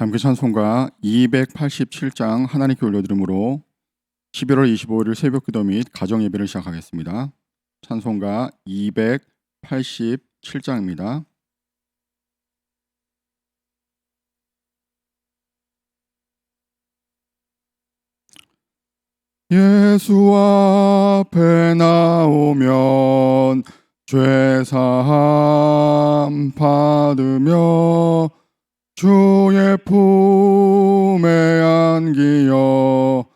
함께 찬송가 287장 하나님께 올려드림으로 11월 25일 새벽기도 및 가정예배를 시작하겠습니다. 찬송가 287장입니다. 예수 앞에 나오면 죄사함 받으며 주의 품에 안기어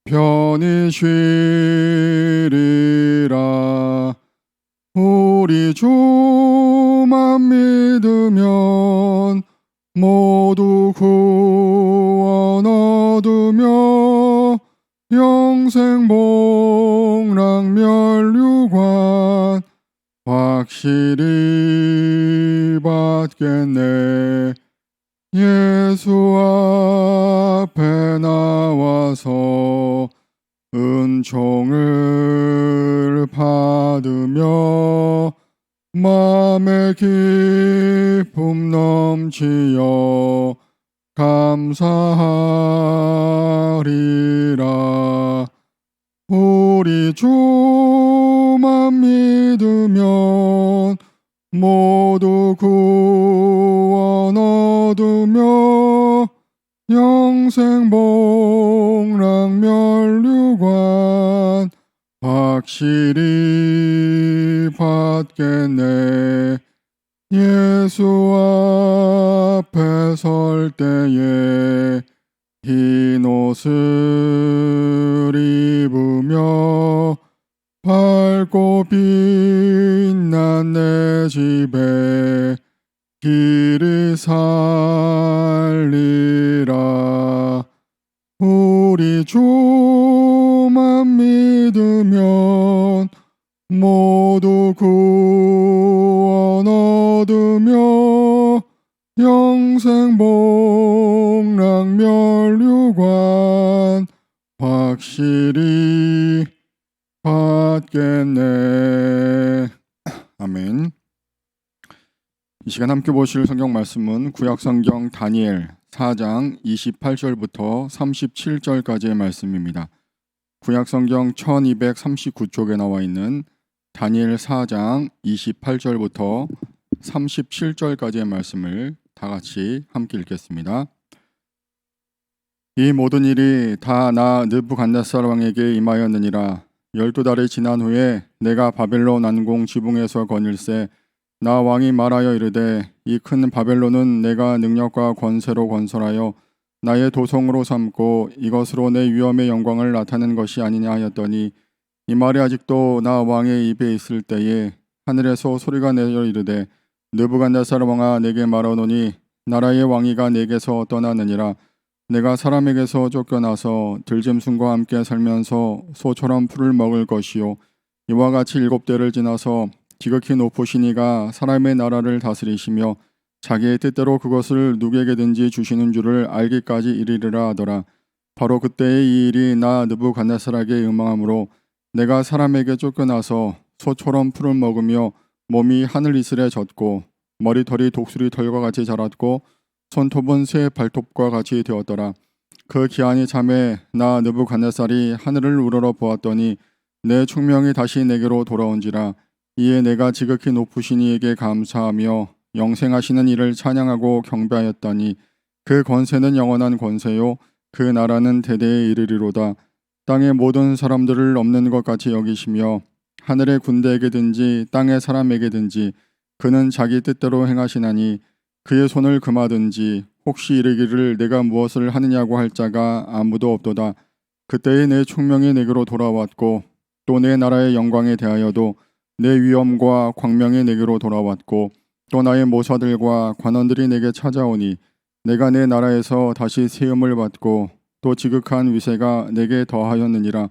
편히 쉬리라. 우리 주만 믿으면 모두 구원 얻으며 영생 복락 면류관 확실히 받겠네. 예수 앞에 나와서 은총을 받으며 마음의 기쁨 넘치어 감사하리라. 우리 주만 믿으면 모두 구원 얻으며 영생 복락 면류관 확실히 받겠네. 예수 앞에 설 때에 흰 옷을 입으며 밝고 빛난 내 집에 길이 살리라. 우리 주만 믿으면 모두 구원 얻으며 영생 복락 면류관 확실히 받겠네. 아멘. 이 시간 함께 보실 성경 말씀은 구약성경 다니엘 4장 28절부터 37절까지의 말씀입니다. 구약성경 1239쪽에 나와 있는 다니엘 4장 28절부터 37절까지의 말씀을 다 같이 함께 읽겠습니다. 이 모든 일이 다 나 느부갓네살 왕에게 임하였느니라. 12달이 지난 후에 내가 바벨론 난공 지붕에서 거닐세 나 왕이 말하여 이르되 이 큰 바벨론은 내가 능력과 권세로 건설하여 나의 도성으로 삼고 이것으로 내 위엄의 영광을 나타낸 것이 아니냐 하였더니 이 말이 아직도 나 왕의 입에 있을 때에 하늘에서 소리가 내려 이르되 느부갓네살 왕아 내게 말하노니 나라의 왕위가 내게서 떠나느니라. 내가 사람에게서 쫓겨나서 들짐승과 함께 살면서 소처럼 풀을 먹을 것이요 이와 같이 7대를 지나서 지극히 높으신 이가 사람의 나라를 다스리시며 자기의 뜻대로 그것을 누구에게든지 주시는 줄을 알기까지 이르리라 하더라. 바로 그때의 이 일이 나 느부갓네살에게 임하므로 내가 사람에게 쫓겨나서 소처럼 풀을 먹으며 몸이 하늘 이슬에 젖고 머리털이 독수리 털과 같이 자랐고 손톱은 새 발톱과 같이 되었더라. 그 기한이 참에 나 느부갓네살이 하늘을 우러러 보았더니 내 충명이 다시 내게로 돌아온지라. 이에 내가 지극히 높으신 이에게 감사하며 영생하시는 이를 찬양하고 경배하였더니 그 권세는 영원한 권세요 그 나라는 대대에 이르리로다. 땅의 모든 사람들을 없는 것 같이 여기시며 하늘의 군대에게든지 땅의 사람에게든지 그는 자기 뜻대로 행하시나니 그의 손을 금하든지 혹시 이르기를 내가 무엇을 하느냐고 할 자가 아무도 없도다. 그때에 내 총명이 내게로 돌아왔고 또 내 나라의 영광에 대하여도 내 위엄과 광명이 내게로 돌아왔고 또 나의 모사들과 관원들이 내게 찾아오니 내가 내 나라에서 다시 세움을 받고 또 지극한 위세가 내게 더하였느니라.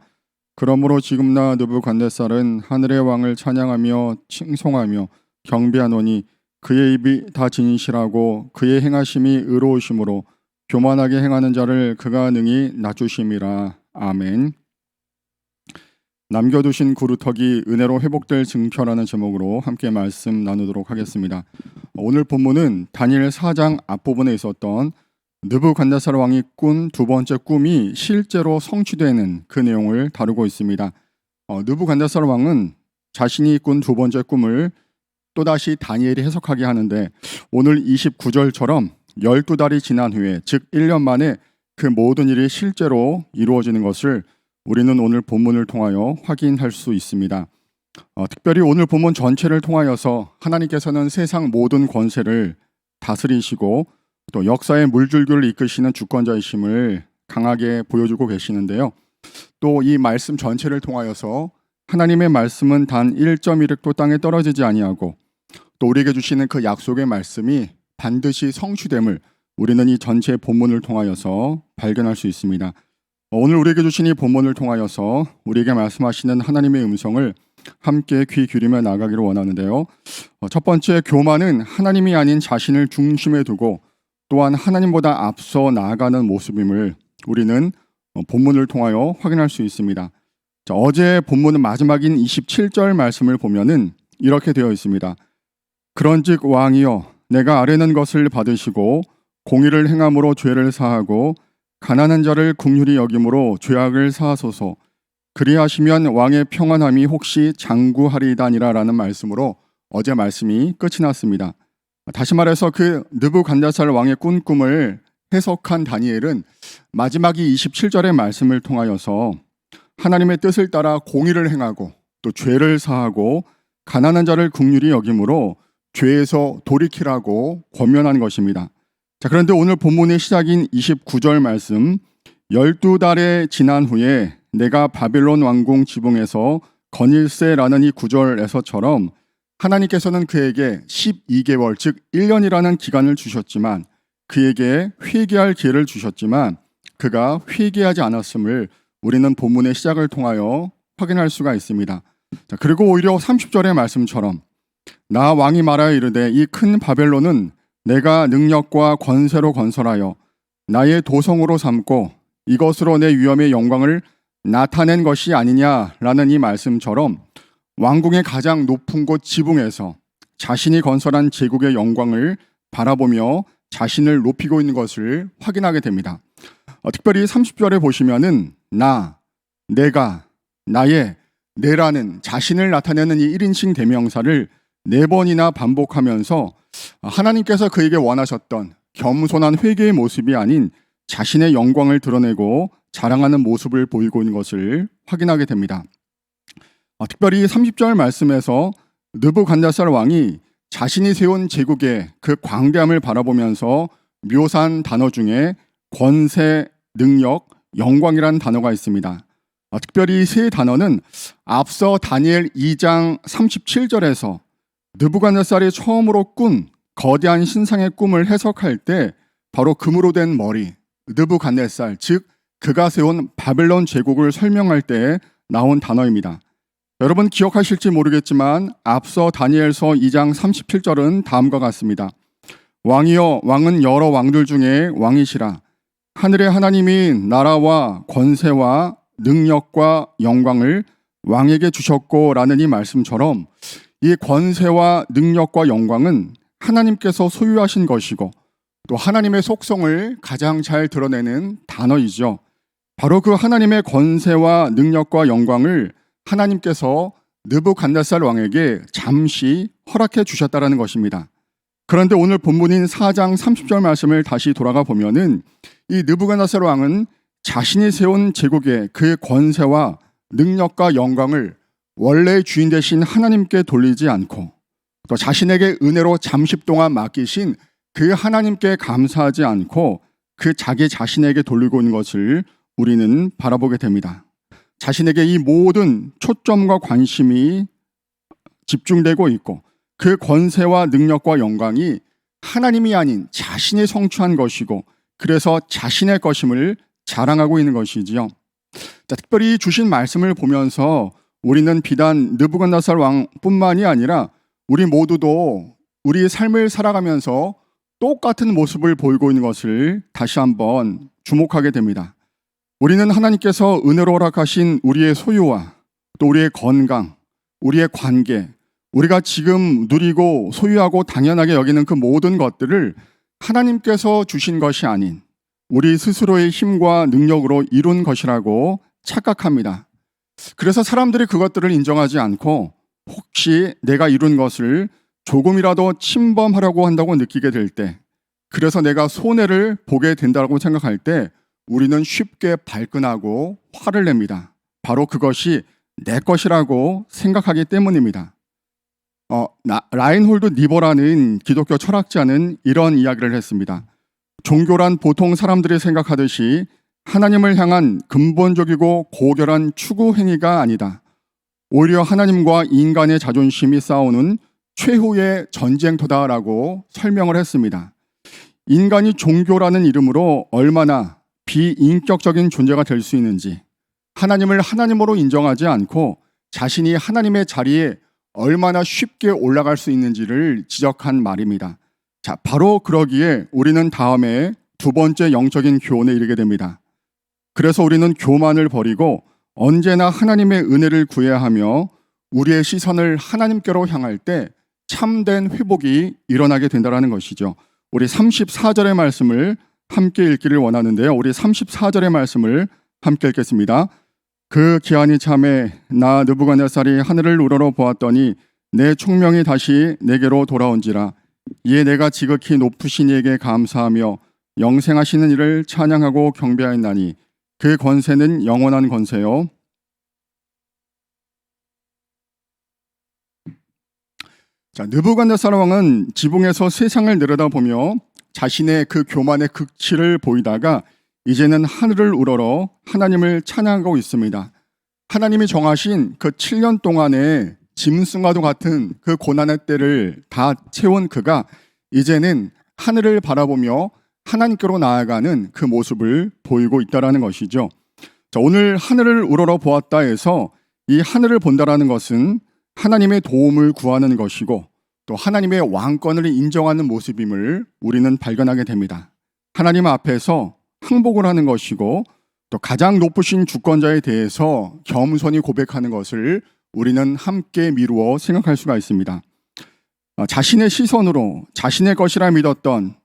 그러므로 지금 나 느부갓네살은 하늘의 왕을 찬양하며 칭송하며 경배하노니 그의 입이 다 진실하고 그의 행하심이 의로우심으로 교만하게 행하는 자를 그가 능히 낮추심이라. 아멘. 남겨두신 그루터기 은혜로 회복될 증표라는 제목으로 함께 말씀 나누도록 하겠습니다. 오늘 본문은 다니엘 4장 앞부분에 있었던 느부갓네살 왕이 꾼 두 번째 꿈이 실제로 성취되는 그 내용을 다루고 있습니다. 느부갓네살 왕은 자신이 꾼 두 번째 꿈을 또다시 다니엘이 해석하게 하는데, 오늘 29절처럼 12달이 지난 후에, 즉 1년 만에 그 모든 일이 실제로 이루어지는 것을 우리는 오늘 본문을 통하여 확인할 수 있습니다. 특별히 오늘 본문 전체를 통하여서 하나님께서는 세상 모든 권세를 다스리시고 또 역사의 물줄기를 이끄시는 주권자이심을 강하게 보여주고 계시는데요. 또 이 말씀 전체를 통하여서 하나님의 말씀은 단 1.1획도 땅에 떨어지지 아니하고 또 우리에게 주시는 그 약속의 말씀이 반드시 성취됨을 우리는 이 전체 본문을 통하여서 발견할 수 있습니다. 오늘 우리에게 주신 이 본문을 통하여서 우리에게 말씀하시는 하나님의 음성을 함께 귀 기울이며 나가기를 원하는데요. 첫 번째, 교만은 하나님이 아닌 자신을 중심에 두고 또한 하나님보다 앞서 나아가는 모습임을 우리는 본문을 통하여 확인할 수 있습니다. 어제 본문은 마지막인 27절 말씀을 보면은 이렇게 되어 있습니다. 그런즉 왕이여, 내가 아뢰는 것을 받으시고 공의를 행함으로 죄를 사하고 가난한 자를 긍휼히 여김으로 죄악을 사하소서. 그리하시면 왕의 평안함이 혹시 장구하리이다니라 라는 말씀으로 어제 말씀이 끝이 났습니다. 다시 말해서 그 느부갓네살 왕의 꾼 꿈을 해석한 다니엘은 마지막 이 27절의 말씀을 통하여서 하나님의 뜻을 따라 공의를 행하고 또 죄를 사하고 가난한 자를 긍휼히 여김으로 죄에서 돌이키라고 권면한 것입니다. 자, 그런데 오늘 본문의 시작인 29절 말씀, 12달에 지난 후에 내가 바벨론 왕궁 지붕에서 거닐세라는 이 구절에서처럼 하나님께서는 그에게 12개월, 즉 1년이라는 기간을 주셨지만, 그에게 회개할 기회를 주셨지만 그가 회개하지 않았음을 우리는 본문의 시작을 통하여 확인할 수가 있습니다. 자, 그리고 오히려 30절의 말씀처럼 나 왕이 말하여 이르되 이 큰 바벨론은 내가 능력과 권세로 건설하여 나의 도성으로 삼고 이것으로 내 위엄의 영광을 나타낸 것이 아니냐라는 이 말씀처럼 왕궁의 가장 높은 곳 지붕에서 자신이 건설한 제국의 영광을 바라보며 자신을 높이고 있는 것을 확인하게 됩니다. 특별히 30절에 보시면은 나, 내가, 나의, 내라는 자신을 나타내는 이 1인칭 대명사를 4번이나 반복하면서 하나님께서 그에게 원하셨던 겸손한 회개의 모습이 아닌 자신의 영광을 드러내고 자랑하는 모습을 보이고 있는 것을 확인하게 됩니다. 특별히 30절 말씀에서 느부갓네살 왕이 자신이 세운 제국의 그 광대함을 바라보면서 묘사한 단어 중에 권세, 능력, 영광이라는 단어가 있습니다. 특별히 세 단어는 앞서 다니엘 2장 37절에서 느부갓네살이 처음으로 꾼 거대한 신상의 꿈을 해석할 때 바로 금으로 된 머리, 느부갓네살, 즉 그가 세운 바벨론 제국을 설명할 때 나온 단어입니다. 여러분 기억하실지 모르겠지만 앞서 다니엘서 2장 37절은 다음과 같습니다. 왕이여, 왕은 여러 왕들 중에 왕이시라. 하늘의 하나님이 나라와 권세와 능력과 영광을 왕에게 주셨고 라는 이 말씀처럼 이 권세와 능력과 영광은 하나님께서 소유하신 것이고 또 하나님의 속성을 가장 잘 드러내는 단어이죠. 바로 그 하나님의 권세와 능력과 영광을 하나님께서 느부갓네살 왕에게 잠시 허락해 주셨다라는 것입니다. 그런데 오늘 본문인 4장 30절 말씀을 다시 돌아가 보면은 이 느부갓네살 왕은 자신이 세운 제국의 그 권세와 능력과 영광을 원래 주인 되신 하나님께 돌리지 않고 또 자신에게 은혜로 잠시 동안 맡기신 그 하나님께 감사하지 않고 그 자기 자신에게 돌리고 있는 것을 우리는 바라보게 됩니다. 자신에게 이 모든 초점과 관심이 집중되고 있고 그 권세와 능력과 영광이 하나님이 아닌 자신이 성취한 것이고 그래서 자신의 것임을 자랑하고 있는 것이지요. 자, 특별히 주신 말씀을 보면서 우리는 비단 느부갓네살 왕뿐만이 아니라 우리 모두도 우리의 삶을 살아가면서 똑같은 모습을 보이고 있는 것을 다시 한번 주목하게 됩니다. 우리는 하나님께서 은혜로 허락하신 우리의 소유와 또 우리의 건강, 우리의 관계, 우리가 지금 누리고 소유하고 당연하게 여기는 그 모든 것들을 하나님께서 주신 것이 아닌 우리 스스로의 힘과 능력으로 이룬 것이라고 착각합니다. 그래서 사람들이 그것들을 인정하지 않고 혹시 내가 이룬 것을 조금이라도 침범하려고 한다고 느끼게 될 때, 그래서 내가 손해를 보게 된다고 생각할 때 우리는 쉽게 발끈하고 화를 냅니다. 바로 그것이 내 것이라고 생각하기 때문입니다. 라인홀드 니버라는 기독교 철학자는 이런 이야기를 했습니다. 종교란 보통 사람들이 생각하듯이 하나님을 향한 근본적이고 고결한 추구 행위가 아니다. 오히려 하나님과 인간의 자존심이 싸우는 최후의 전쟁터다라고 설명을 했습니다. 인간이 종교라는 이름으로 얼마나 비인격적인 존재가 될 수 있는지, 하나님을 하나님으로 인정하지 않고 자신이 하나님의 자리에 얼마나 쉽게 올라갈 수 있는지를 지적한 말입니다. 자, 바로 그러기에 우리는 다음에 두 번째 영적인 교훈에 이르게 됩니다. 그래서 우리는 교만을 버리고 언제나 하나님의 은혜를 구해야 하며 우리의 시선을 하나님께로 향할 때 참된 회복이 일어나게 된다는 것이죠. 우리 34절의 말씀을 함께 읽기를 원하는데요. 우리 34절의 말씀을 함께 읽겠습니다. 그 기한이 참에 나 느부갓네살이 하늘을 우러러 보았더니 내 총명이 다시 내게로 돌아온지라. 이에 내가 지극히 높으신 이에게 감사하며 영생하시는 이를 찬양하고 경배하였나니 그 권세는 영원한 권세요. 자, 느부갓네살 왕은 지붕에서 세상을 내려다보며 자신의 그 교만의 극치를 보이다가 이제는 하늘을 우러러 하나님을 찬양하고 있습니다. 하나님이 정하신 그 7년 동안의 짐승과도 같은 그 고난의 때를 다 채운 그가 이제는 하늘을 바라보며 하나님께로 나아가는 그 모습을 보이고 있다는 것이죠. 자, 오늘 하늘을 우러러 보았다 해서 이 하늘을 본다라는 것은 하나님의 도움을 구하는 것이고 또 하나님의 왕권을 인정하는 모습임을 우리는 발견하게 됩니다. 하나님 앞에서 항복을 하는 것이고 또 가장 높으신 주권자에 대해서 겸손히 고백하는 것을 우리는 함께 미루어 생각할 수가 있습니다. 자신의 시선으로 자신의 것이라 믿었던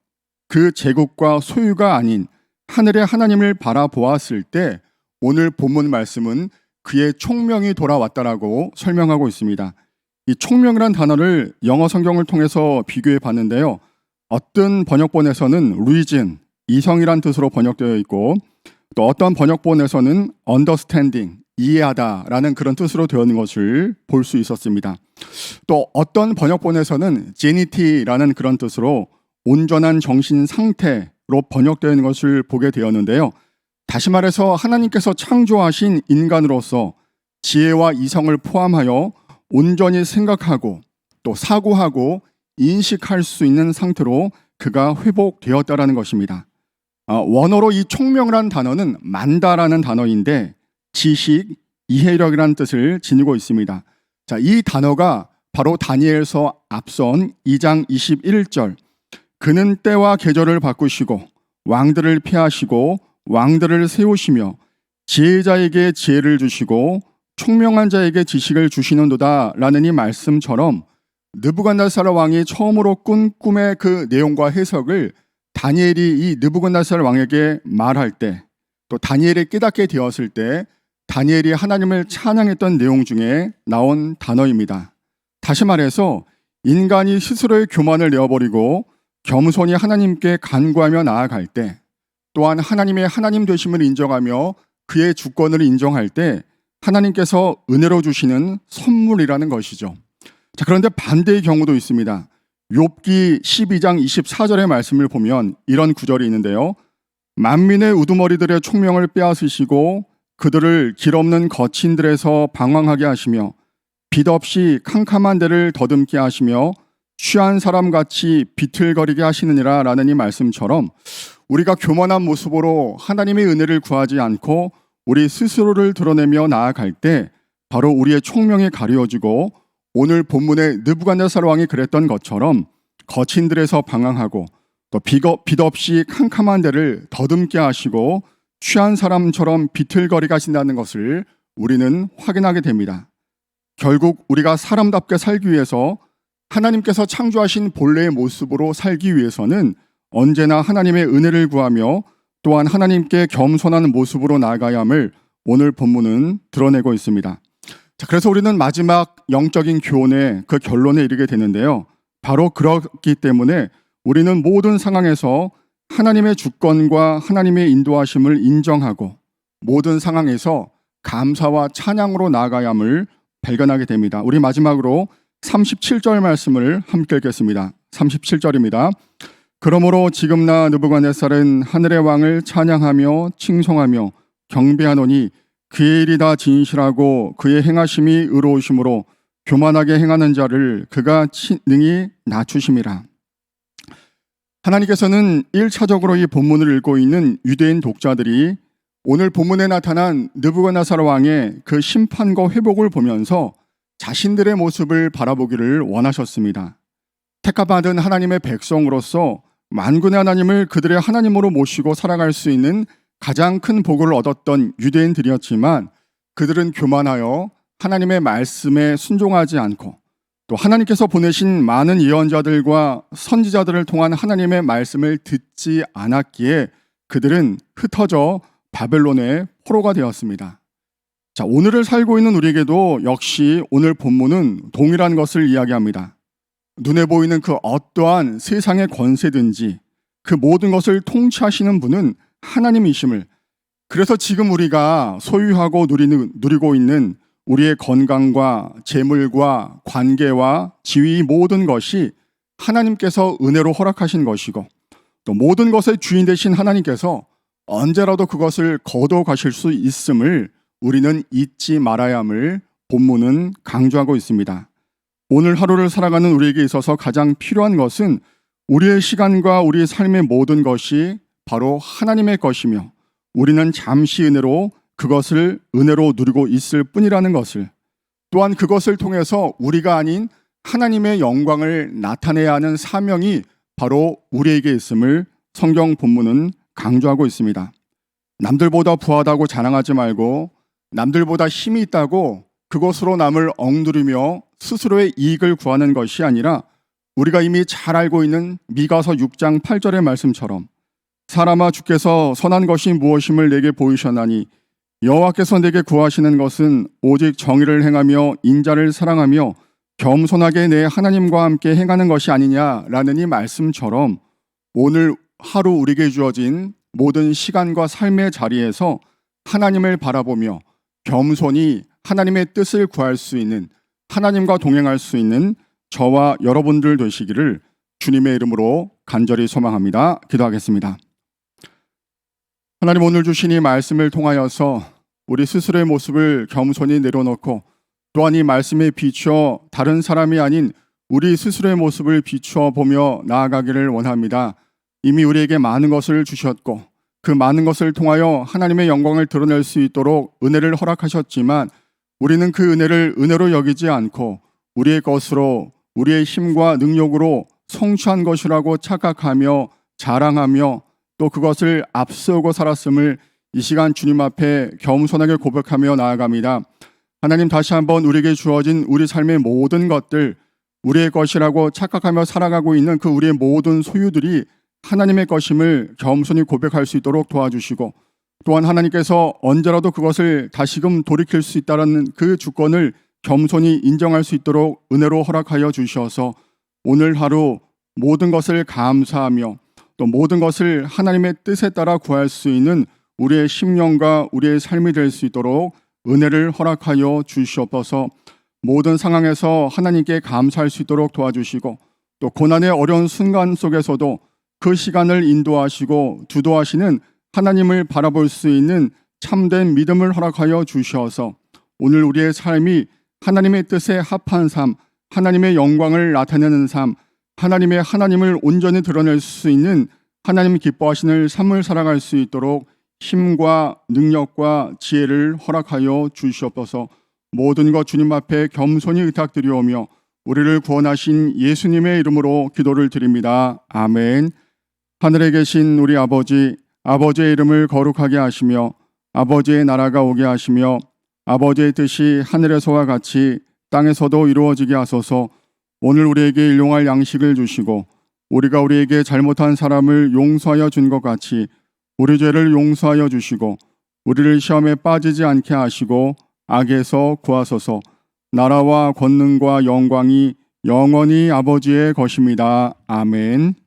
그 제국과 소유가 아닌 하늘의 하나님을 바라보았을 때 오늘 본문 말씀은 그의 총명이 돌아왔다라고 설명하고 있습니다. 이 총명이란 단어를 영어 성경을 통해서 비교해 봤는데요. 어떤 번역본에서는 reason, 이성이란 뜻으로 번역되어 있고 또 어떤 번역본에서는 understanding, 이해하다라는 그런 뜻으로 되어 있는 것을 볼 수 있었습니다. 또 어떤 번역본에서는 genity라는 그런 뜻으로 온전한 정신 상태로 번역되어 있는 것을 보게 되었는데요. 다시 말해서 하나님께서 창조하신 인간으로서 지혜와 이성을 포함하여 온전히 생각하고 또 사고하고 인식할 수 있는 상태로 그가 회복되었다라는 것입니다. 원어로 이 총명이라는 단어는 만다라는 단어인데 지식, 이해력이라는 뜻을 지니고 있습니다. 자, 이 단어가 바로 다니엘서 앞선 2장 21절 그는 때와 계절을 바꾸시고 왕들을 피하시고 왕들을 세우시며 지혜자에게 지혜를 주시고 총명한 자에게 지식을 주시는도다 라는 이 말씀처럼 느부갓네살 왕이 처음으로 꾼 꿈의 그 내용과 해석을 다니엘이 이 느부갓네살 왕에게 말할 때 또 다니엘이 깨닫게 되었을 때 다니엘이 하나님을 찬양했던 내용 중에 나온 단어입니다. 다시 말해서 인간이 스스로의 교만을 내어버리고 겸손히 하나님께 간구하며 나아갈 때 또한 하나님의 하나님 되심을 인정하며 그의 주권을 인정할 때 하나님께서 은혜로 주시는 선물이라는 것이죠. 자, 그런데 반대의 경우도 있습니다. 욥기 12장 24절의 말씀을 보면 이런 구절이 있는데요. 만민의 우두머리들의 총명을 빼앗으시고 그들을 길 없는 거친들에서 방황하게 하시며 빛 없이 캄캄한 데를 더듬게 하시며 취한 사람같이 비틀거리게 하시느니라 라는 이 말씀처럼 우리가 교만한 모습으로 하나님의 은혜를 구하지 않고 우리 스스로를 드러내며 나아갈 때 바로 우리의 총명이 가려지고 오늘 본문의 느부갓네살 왕이 그랬던 것처럼 거친들에서 방황하고 또 빛 없이 캄캄한 데를 더듬게 하시고 취한 사람처럼 비틀거리게 하신다는 것을 우리는 확인하게 됩니다. 결국 우리가 사람답게 살기 위해서 하나님께서 창조하신 본래의 모습으로 살기 위해서는 언제나 하나님의 은혜를 구하며 또한 하나님께 겸손한 모습으로 나아가야 함을 오늘 본문은 드러내고 있습니다. 자, 그래서 우리는 마지막 영적인 교훈의 그 결론에 이르게 되는데요. 바로 그렇기 때문에 우리는 모든 상황에서 하나님의 주권과 하나님의 인도하심을 인정하고 모든 상황에서 감사와 찬양으로 나아가야 함을 발견하게 됩니다. 우리 마지막으로 37절 말씀을 함께 읽겠습니다. 37절입니다. 그러므로 지금 나 느부갓네살은 하늘의 왕을 찬양하며 칭송하며 경배하노니 그의 일이 다 진실하고 그의 행하심이 의로우심으로 교만하게 행하는 자를 그가 능히 낮추심이라. 하나님께서는 1차적으로 이 본문을 읽고 있는 유대인 독자들이 오늘 본문에 나타난 느부갓네살 왕의 그 심판과 회복을 보면서 자신들의 모습을 바라보기를 원하셨습니다. 택함받은 하나님의 백성으로서 만군의 하나님을 그들의 하나님으로 모시고 살아갈 수 있는 가장 큰 복을 얻었던 유대인들이었지만 그들은 교만하여 하나님의 말씀에 순종하지 않고 또 하나님께서 보내신 많은 예언자들과 선지자들을 통한 하나님의 말씀을 듣지 않았기에 그들은 흩어져 바벨론의 포로가 되었습니다. 자, 오늘을 살고 있는 우리에게도 역시 오늘 본문은 동일한 것을 이야기합니다. 눈에 보이는 그 어떠한 세상의 권세든지 그 모든 것을 통치하시는 분은 하나님이심을, 그래서 지금 우리가 소유하고 누리고 있는 우리의 건강과 재물과 관계와 지위 모든 것이 하나님께서 은혜로 허락하신 것이고 또 모든 것의 주인 되신 하나님께서 언제라도 그것을 거둬 가실 수 있음을 우리는 잊지 말아야 함을 본문은 강조하고 있습니다. 오늘 하루를 살아가는 우리에게 있어서 가장 필요한 것은 우리의 시간과 우리의 삶의 모든 것이 바로 하나님의 것이며 우리는 잠시 그것을 은혜로 누리고 있을 뿐이라는 것을, 또한 그것을 통해서 우리가 아닌 하나님의 영광을 나타내야 하는 사명이 바로 우리에게 있음을 성경 본문은 강조하고 있습니다. 남들보다 부하다고 자랑하지 말고 남들보다 힘이 있다고 그것으로 남을 억누르며 스스로의 이익을 구하는 것이 아니라 우리가 이미 잘 알고 있는 미가서 6장 8절의 말씀처럼 사람아 주께서 선한 것이 무엇임을 내게 보이셨나니 여호와께서 내게 구하시는 것은 오직 정의를 행하며 인자를 사랑하며 겸손하게 내 하나님과 함께 행하는 것이 아니냐라는 이 말씀처럼 오늘 하루 우리에게 주어진 모든 시간과 삶의 자리에서 하나님을 바라보며 겸손히 하나님의 뜻을 구할 수 있는, 하나님과 동행할 수 있는 저와 여러분들 되시기를 주님의 이름으로 간절히 소망합니다. 기도하겠습니다. 하나님, 오늘 주신 이 말씀을 통하여서 우리 스스로의 모습을 겸손히 내려놓고 또한 이 말씀에 비추어 다른 사람이 아닌 우리 스스로의 모습을 비추어 보며 나아가기를 원합니다. 이미 우리에게 많은 것을 주셨고 그 많은 것을 통하여 하나님의 영광을 드러낼 수 있도록 은혜를 허락하셨지만 우리는 그 은혜를 은혜로 여기지 않고 우리의 것으로 우리의 힘과 능력으로 성취한 것이라고 착각하며 자랑하며 또 그것을 앞세우고 살았음을 이 시간 주님 앞에 겸손하게 고백하며 나아갑니다. 하나님, 다시 한번 우리에게 주어진 우리 삶의 모든 것들, 우리의 것이라고 착각하며 살아가고 있는 그 우리의 모든 소유들이 하나님의 것임을 겸손히 고백할 수 있도록 도와주시고 또한 하나님께서 언제라도 그것을 다시금 돌이킬 수 있다는 그 주권을 겸손히 인정할 수 있도록 은혜로 허락하여 주셔서 오늘 하루 모든 것을 감사하며 또 모든 것을 하나님의 뜻에 따라 구할 수 있는 우리의 심령과 우리의 삶이 될 수 있도록 은혜를 허락하여 주시옵소서. 모든 상황에서 하나님께 감사할 수 있도록 도와주시고 또 고난의 어려운 순간 속에서도 그 시간을 인도하시고 주도하시는 하나님을 바라볼 수 있는 참된 믿음을 허락하여 주셔서 오늘 우리의 삶이 하나님의 뜻에 합한 삶, 하나님의 영광을 나타내는 삶, 하나님을 온전히 드러낼 수 있는 하나님 기뻐하시는 삶을 살아갈 수 있도록 힘과 능력과 지혜를 허락하여 주시옵소서. 모든 것 주님 앞에 겸손히 의탁드리오며 우리를 구원하신 예수님의 이름으로 기도를 드립니다. 아멘. 하늘에 계신 우리 아버지, 아버지의 이름을 거룩하게 하시며 아버지의 나라가 오게 하시며 아버지의 뜻이 하늘에서와 같이 땅에서도 이루어지게 하소서. 오늘 우리에게 일용할 양식을 주시고 우리가 우리에게 잘못한 사람을 용서하여 준 것 같이 우리 죄를 용서하여 주시고 우리를 시험에 빠지지 않게 하시고 악에서 구하소서. 나라와 권능과 영광이 영원히 아버지의 것입니다. 아멘.